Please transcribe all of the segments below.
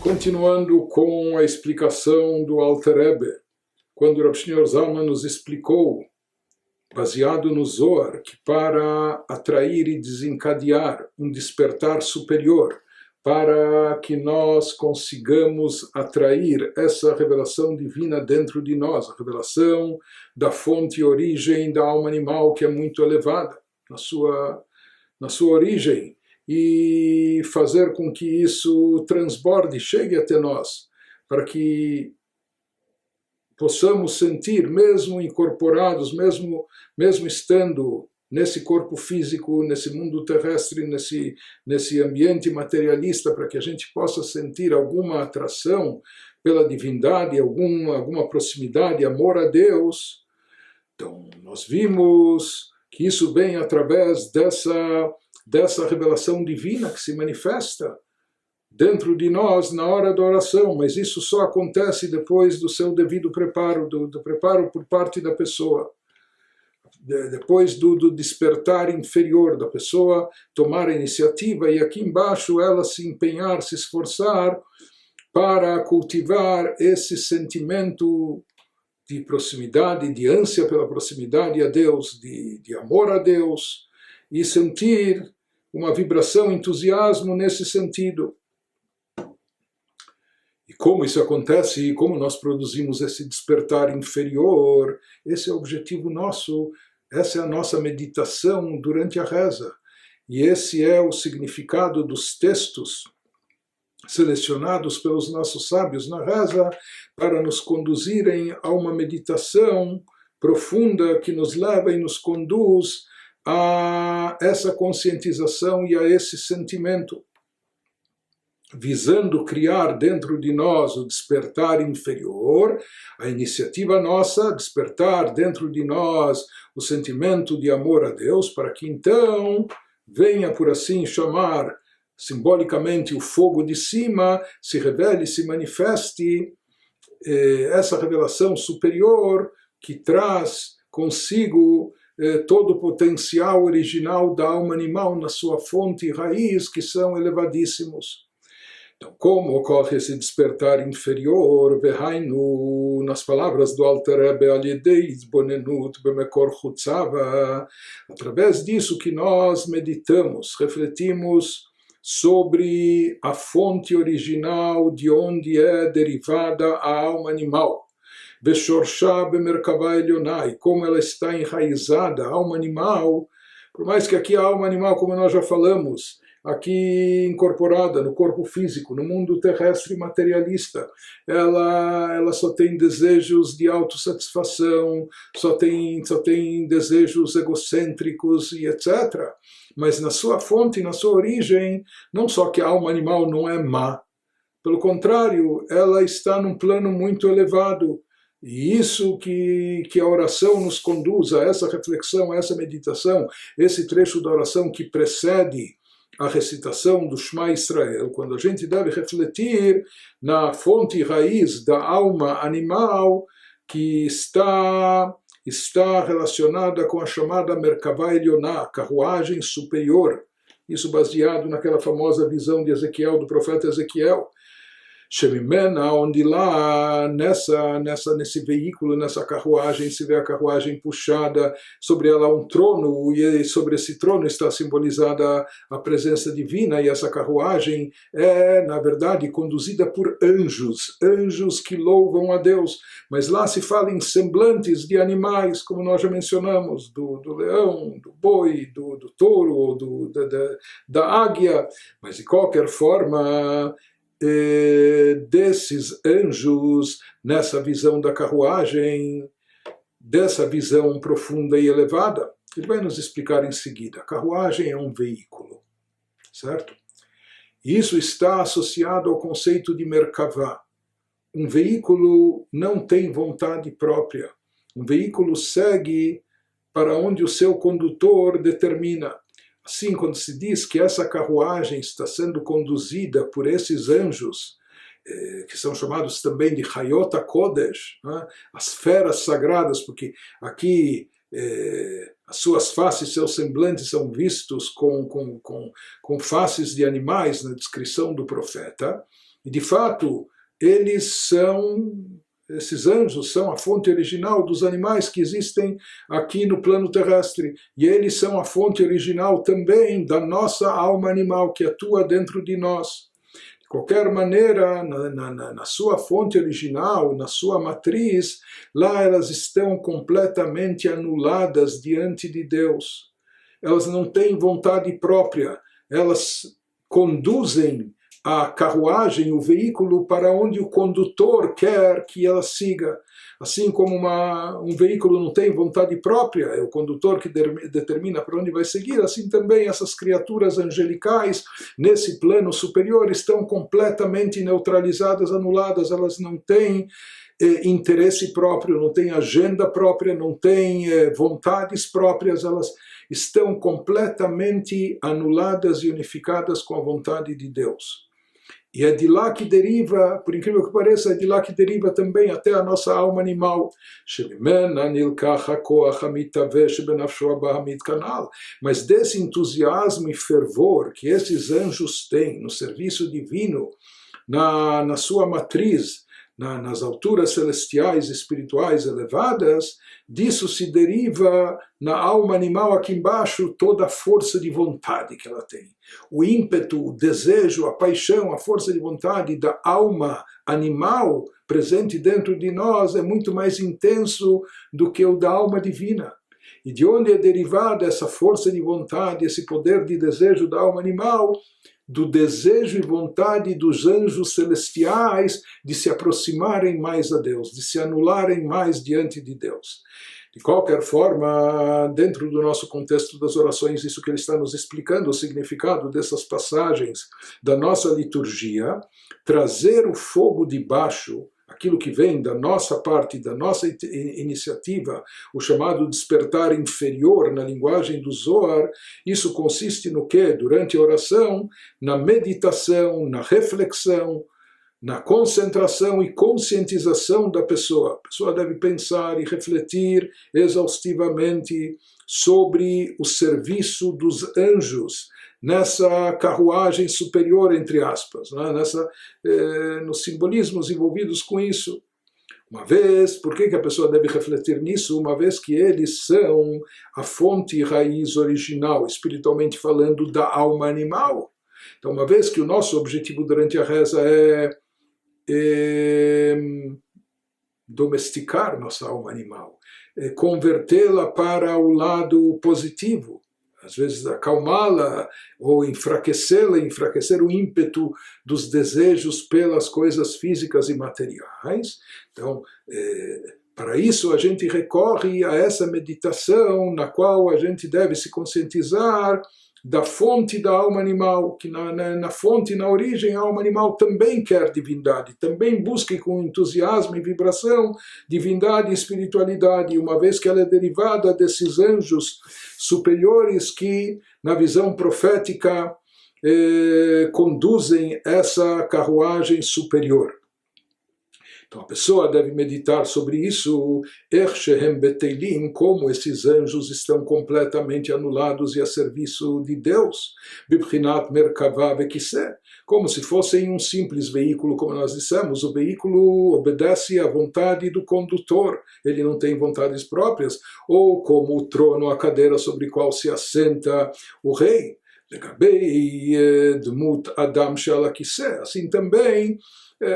Continuando com a explicação do Alter Rebbe, quando Rav Shneur Zalman nos explicou, baseado no Zohar, que para atrair e desencadear um despertar superior, para que nós consigamos atrair essa revelação divina dentro de nós, a revelação da fonte e origem da alma animal, que é muito elevada na sua origem, e fazer com que isso transborde, chegue até nós, para que possamos sentir, mesmo incorporados, mesmo estando nesse corpo físico, nesse mundo terrestre, nesse ambiente materialista, para que a gente possa sentir alguma atração pela divindade, alguma proximidade, amor a Deus. Então, nós vimos que isso vem através dessa revelação divina que se manifesta dentro de nós na hora da oração, mas isso só acontece depois do seu devido preparo, do preparo por parte da pessoa. Depois do despertar inferior da pessoa, tomar a iniciativa e aqui embaixo ela se empenhar, se esforçar para cultivar esse sentimento de proximidade, de ânsia pela proximidade a Deus, de amor a Deus, e sentir uma vibração, entusiasmo nesse sentido. E como isso acontece, e como nós produzimos esse despertar inferior, esse é o objetivo nosso, essa é a nossa meditação durante a reza. E esse é o significado dos textos selecionados pelos nossos sábios na reza para nos conduzirem a uma meditação profunda que nos leva e nos conduz a essa conscientização e a esse sentimento, visando criar dentro de nós o despertar inferior, a iniciativa nossa, despertar dentro de nós o sentimento de amor a Deus, para que então venha, por assim chamar, simbolicamente o fogo de cima, se revele, se manifeste, essa revelação superior que traz consigo todo o potencial original da alma animal na sua fonte e raiz, que são elevadíssimos. Então, como ocorre esse despertar inferior? Vehainu, nas palavras do Alter Rebbe, al-yedei izbonenut bemekor chutzava, através disso que nós meditamos, refletimos sobre a fonte original de onde é derivada a alma animal. Veshorsha bemerkava elionai, como ela está enraizada, a alma animal, por mais que aqui a alma animal, como nós já falamos, aqui incorporada no corpo físico, no mundo terrestre materialista, ela só tem desejos de autossatisfação, só tem desejos egocêntricos e etc. Mas na sua fonte, na sua origem, não só que a alma animal não é má, pelo contrário, ela está num plano muito elevado. E isso que a oração nos conduz a essa reflexão, a essa meditação, esse trecho da oração que precede a recitação do Shema Israel, quando a gente deve refletir na fonte e raiz da alma animal que está relacionada com a chamada Merkavá Elioná, carruagem superior. Isso baseado naquela famosa visão de Ezequiel, do profeta Ezequiel. Shemimena, onde lá nesse veículo, nessa carruagem, se vê a carruagem puxada, sobre ela um trono, e sobre esse trono está simbolizada a presença divina, e essa carruagem é, na verdade, conduzida por anjos que louvam a Deus, mas lá se fala em semblantes de animais, como nós já mencionamos, do leão, do boi, do touro, da águia, mas de qualquer forma, desses anjos nessa visão da carruagem, dessa visão profunda e elevada, ele vai nos explicar em seguida. A carruagem é um veículo, certo? Isso está associado ao conceito de Merkavá. Um veículo não tem vontade própria. Um veículo segue para onde o seu condutor determina. Assim, quando se diz que essa carruagem está sendo conduzida por esses anjos, que são chamados também de Hayot HaKodesh, né? As feras sagradas, porque aqui as suas faces, seus semblantes são vistos com faces de animais na descrição do profeta, E de fato, esses anjos são a fonte original dos animais que existem aqui no plano terrestre. E eles são a fonte original também da nossa alma animal que atua dentro de nós. De qualquer maneira, na sua fonte original, na sua matriz, lá elas estão completamente anuladas diante de Deus. Elas não têm vontade própria, elas conduzem a carruagem, o veículo, para onde o condutor quer que ela siga. Assim como um veículo não tem vontade própria, é o condutor que determina para onde vai seguir, assim também essas criaturas angelicais, nesse plano superior, estão completamente neutralizadas, anuladas, elas não têm interesse próprio, não têm agenda própria, não têm vontades próprias, elas estão completamente anuladas e unificadas com a vontade de Deus. E é de lá que deriva, por incrível que pareça, é de lá que deriva também até a nossa alma animal. Mas desse entusiasmo e fervor que esses anjos têm no serviço divino, na sua matriz, nas alturas celestiais espirituais elevadas, disso se deriva na alma animal aqui embaixo toda a força de vontade que ela tem. O ímpeto, o desejo, a paixão, a força de vontade da alma animal presente dentro de nós é muito mais intenso do que o da alma divina. E de onde é derivada essa força de vontade, esse poder de desejo da alma animal? Do desejo e vontade dos anjos celestiais de se aproximarem mais a Deus, de se anularem mais diante de Deus. De qualquer forma, dentro do nosso contexto das orações, isso que ele está nos explicando, o significado dessas passagens da nossa liturgia, trazer o fogo de baixo, aquilo que vem da nossa parte, da nossa iniciativa, o chamado despertar inferior na linguagem do Zohar, isso consiste no quê? Durante a oração, na meditação, na reflexão, na concentração e conscientização da pessoa. A pessoa deve pensar e refletir exaustivamente sobre o serviço dos anjos, nessa carruagem superior, entre aspas, né? Nos simbolismos envolvidos com isso. Uma vez, por que a pessoa deve refletir nisso? Uma vez que eles são a fonte e raiz original, espiritualmente falando, da alma animal. Então, uma vez que o nosso objetivo durante a reza é domesticar nossa alma animal, convertê-la para o lado positivo, às vezes acalmá-la ou enfraquecê-la, enfraquecer o ímpeto dos desejos pelas coisas físicas e materiais. Então, para isso a gente recorre a essa meditação na qual a gente deve se conscientizar da fonte da alma animal, que na fonte, na origem, a alma animal também quer divindade, também busca com entusiasmo e vibração divindade e espiritualidade, uma vez que ela é derivada desses anjos superiores que, na visão profética, conduzem essa carruagem superior. Então a pessoa deve meditar sobre isso, como esses anjos estão completamente anulados e a serviço de Deus, como se fossem um simples veículo, como nós dissemos, o veículo obedece à vontade do condutor, ele não tem vontades próprias, ou como o trono, a cadeira sobre a qual se assenta o rei, assim também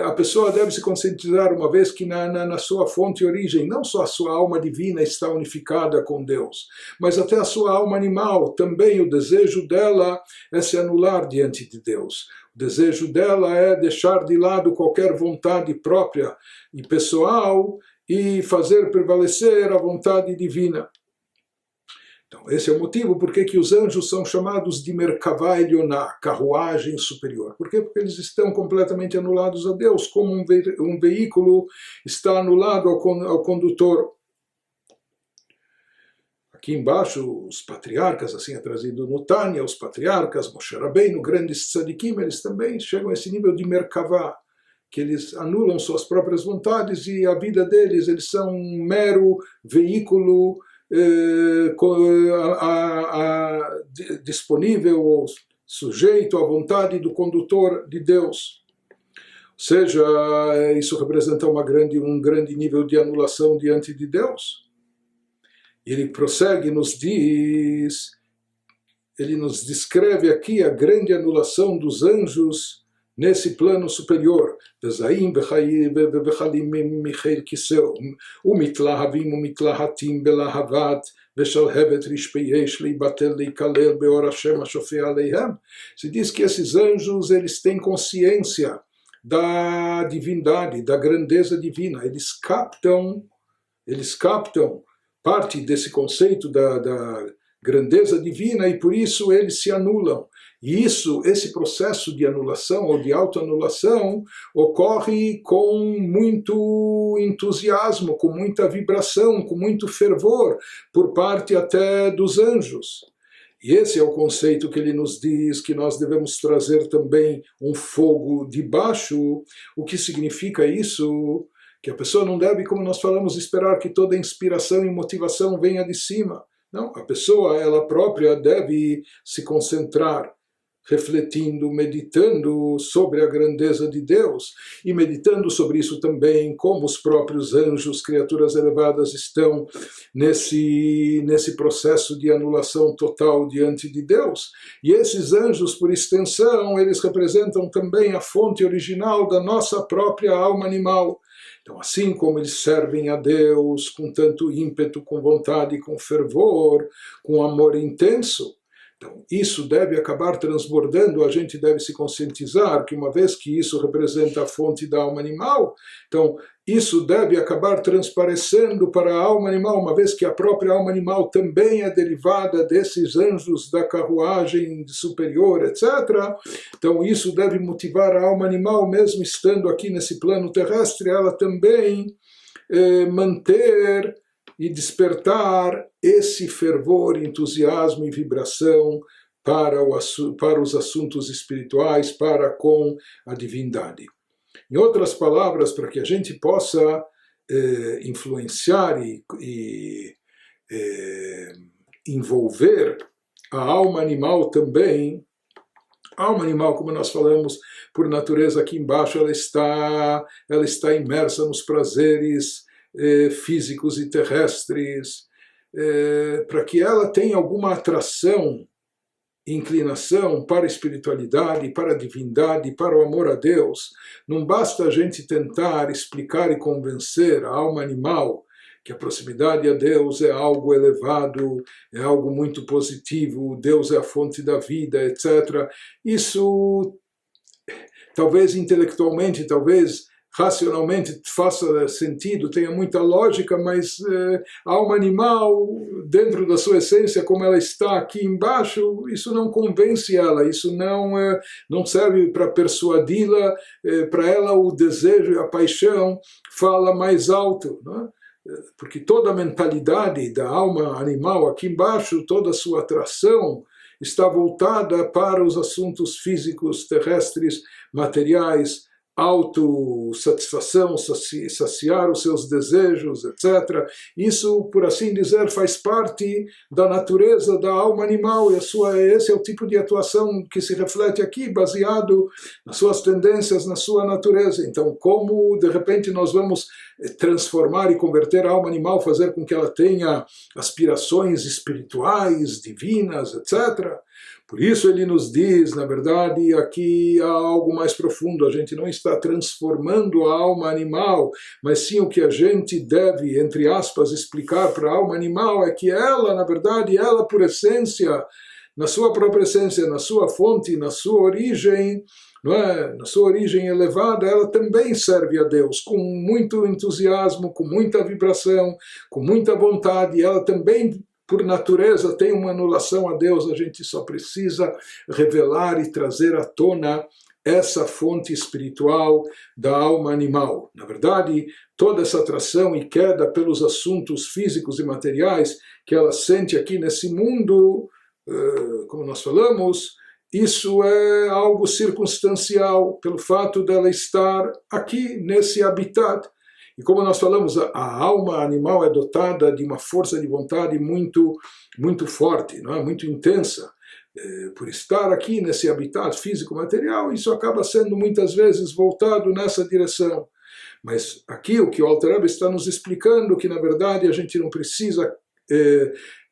a pessoa deve se conscientizar, uma vez que na sua fonte e origem, não só a sua alma divina está unificada com Deus, mas até a sua alma animal, também o desejo dela é se anular diante de Deus. O desejo dela é deixar de lado qualquer vontade própria e pessoal e fazer prevalecer a vontade divina. Então, esse é o motivo por que os anjos são chamados de Merkavá Elioná, carruagem superior. Por quê? Porque eles estão completamente anulados a Deus, como um veículo está anulado ao condutor. Aqui embaixo, os patriarcas, assim é trazido no Tânia, os patriarcas, Moshe Rabbeinu, grandes tzadikim, eles também chegam a esse nível de Merkavá, que eles anulam suas próprias vontades e a vida deles, eles são um mero veículo disponível ou sujeito à vontade do condutor de Deus. seja, isso representa um grande nível de anulação diante de Deus. Ele prossegue, ele nos descreve aqui a grande anulação dos anjos nesse plano superior. Se diz que esses anjos, eles têm consciência da divindade, da grandeza divina. Eles captam parte desse conceito da grandeza divina, e por isso eles se anulam. E esse processo de anulação ou de autoanulação ocorre com muito entusiasmo, com muita vibração, com muito fervor, por parte até dos anjos. E esse é o conceito que ele nos diz, que nós devemos trazer também um fogo de baixo. O que significa isso? Que a pessoa não deve, como nós falamos, esperar que toda inspiração e motivação venha de cima. Não, a pessoa, ela própria, deve se concentrar, refletindo, meditando sobre a grandeza de Deus, e meditando sobre isso também, como os próprios anjos, criaturas elevadas, estão nesse processo de anulação total diante de Deus. E esses anjos, por extensão, eles representam também a fonte original da nossa própria alma animal. Então, assim como eles servem a Deus com tanto ímpeto, com vontade, com fervor, com amor intenso, então isso deve acabar transbordando. A gente deve se conscientizar que, uma vez que isso representa a fonte da alma animal, então isso deve acabar transparecendo para a alma animal, uma vez que a própria alma animal também é derivada desses anjos da carruagem superior, etc. Então isso deve motivar a alma animal, mesmo estando aqui nesse plano terrestre, ela também manter e despertar esse fervor, entusiasmo e vibração para os assuntos espirituais, para com a divindade. Em outras palavras, para que a gente possa influenciar e envolver a alma animal também. A alma animal, como nós falamos, por natureza aqui embaixo, ela está imersa nos prazeres físicos e terrestres. Para que ela tenha alguma atração, inclinação para a espiritualidade, para a divindade, para o amor a Deus, não basta a gente tentar explicar e convencer a alma animal que a proximidade a Deus é algo elevado, é algo muito positivo, Deus é a fonte da vida, etc. Isso, talvez intelectualmente, talvez racionalmente faça sentido, tenha muita lógica, mas a alma animal, dentro da sua essência, como ela está aqui embaixo, isso não convence ela, isso não serve para persuadi-la, para ela o desejo e a paixão fala mais alto, né? Porque toda a mentalidade da alma animal aqui embaixo, toda a sua atração está voltada para os assuntos físicos, terrestres, materiais, autossatisfação, saciar os seus desejos, etc. Isso, por assim dizer, faz parte da natureza da alma animal, e esse é o tipo de atuação que se reflete aqui, baseado nas suas tendências, na sua natureza. Então, como de repente nós vamos transformar e converter a alma animal, fazer com que ela tenha aspirações espirituais, divinas, etc., por isso ele nos diz, na verdade, aqui há algo mais profundo. A gente não está transformando a alma animal, mas sim o que a gente deve, entre aspas, explicar para a alma animal é que ela, na verdade, ela por essência, na sua própria essência, na sua fonte, na sua origem, não é? Na sua origem elevada, ela também serve a Deus com muito entusiasmo, com muita vibração, com muita vontade. Ela também, por natureza, tem uma anulação a Deus. A gente só precisa revelar e trazer à tona essa fonte espiritual da alma animal. Na verdade, toda essa atração e queda pelos assuntos físicos e materiais que ela sente aqui nesse mundo, como nós falamos, isso é algo circunstancial, pelo fato dela estar aqui nesse habitat. E como nós falamos, a alma animal é dotada de uma força de vontade muito, muito forte, não é? Muito intensa. por estar aqui nesse habitat físico-material, isso acaba sendo muitas vezes voltado nessa direção. Mas aqui o que o Alter Rebbe está nos explicando, que na verdade a gente não precisa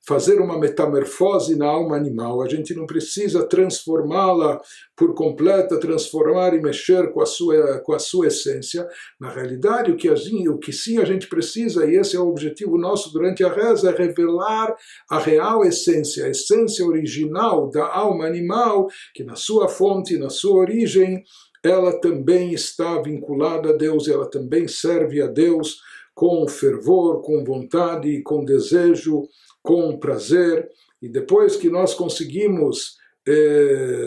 fazer uma metamorfose na alma animal, a gente não precisa transformá-la por completa, transformar e mexer com a sua essência. Na realidade, o que sim a gente precisa, e esse é o objetivo nosso durante a reza, é revelar a real essência, a essência original da alma animal, que na sua fonte, na sua origem, ela também está vinculada a Deus, ela também serve a Deus com fervor, com vontade, com desejo, com prazer. E depois que nós conseguimos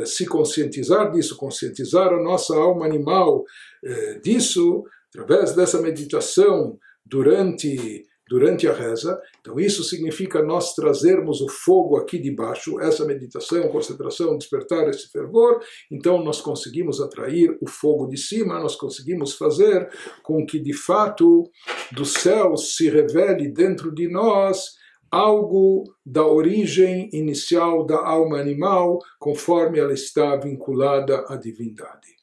se conscientizar disso, conscientizar a nossa alma animal disso, através dessa meditação durante a reza, então isso significa nós trazermos o fogo aqui de baixo, essa meditação, concentração, despertar esse fervor, então nós conseguimos atrair o fogo de cima, nós conseguimos fazer com que de fato do céu se revele dentro de nós algo da origem inicial da alma animal, conforme ela está vinculada à divindade.